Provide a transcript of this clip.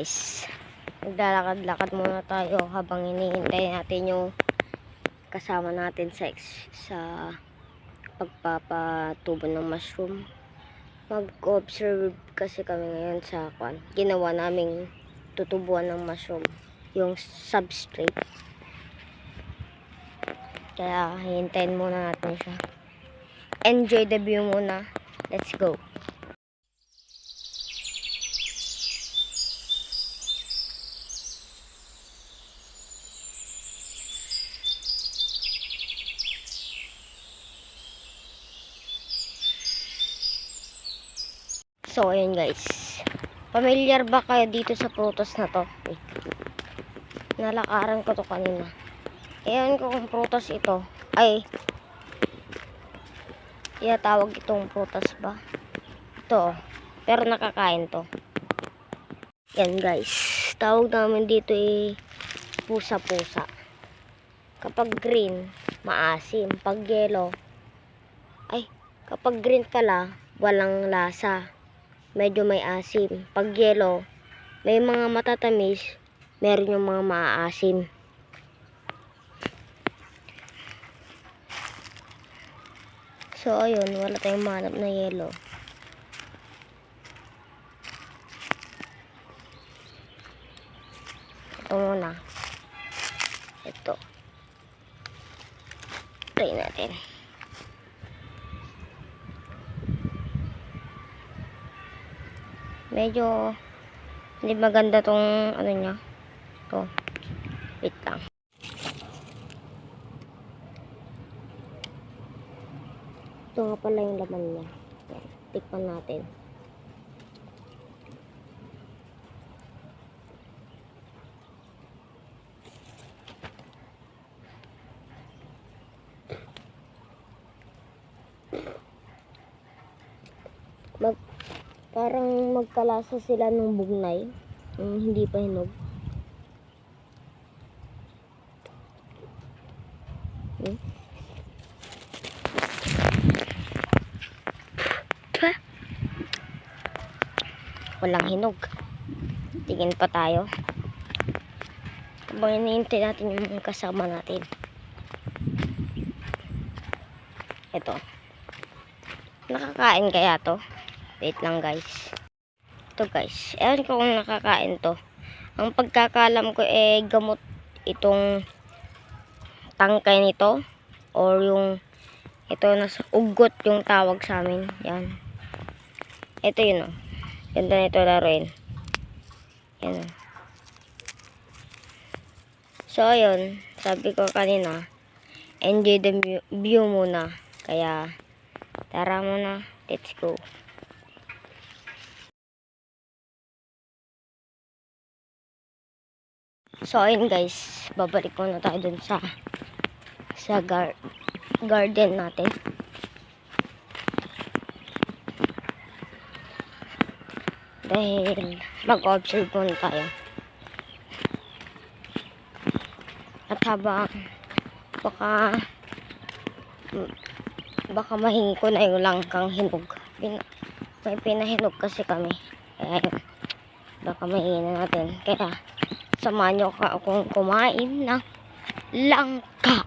guys, maglalakad-lakad muna tayo habang hinihintay natin yung kasama natin sa pagpapatubo ng mushroom. Mag-observe kasi kami ngayon sa ginawa naming tutubuan ng mushroom, yung substrate. Kaya hintayin muna natin siya. Enjoy the view muna. Let's go. So, ayun guys. Familiar ba kayo dito sa prutas na to? Wait. Nalakaran ko to kanina. Ayan ko kung prutas ito. Ay, tawag itong prutas ba? Ito. Pero nakakain to. Yan guys. Tawag namin dito pusa-pusa. Kapag green, maasim. Pag yellow, kapag green pala, walang lasa. Medyo may asim. Pag yellow, may mga matatamis, meron yung mga maaasim. So, ayun, wala tayong mahanap na yellow. Ito muna. Ito. Try natin. Medyo hindi maganda tong ano niya. Ito. Wait lang. Ito nga pala yung laman niya. Tikman natin. Parang magkalasa sila ng bugnay. Hindi pa hinog. Walang hinog. Tingin pa tayo. Habang hinihintay natin yung kasama natin. Ito. Nakakain kaya to? Wait lang guys. Ito guys. Ewan ko kung nakakain to. Ang pagkakalam ko gamot itong tangkay nito. Or yung ito nasa ugot yung tawag sa amin. Yan. Ito yun o. Ganda nito laruin. Yan o. So ayun. Sabi ko kanina. Enjoy the view muna. Kaya tara muna. Let's go. So ayun guys, babalik muna tayo dun sa garden natin. Dahil mag-observe muna tayo. At habang baka mahingi ko na yung langkang hinog. May pinahinog kasi kami. Kaya baka mahingi na natin. Kaya samahan nyo akong kumain ng langka.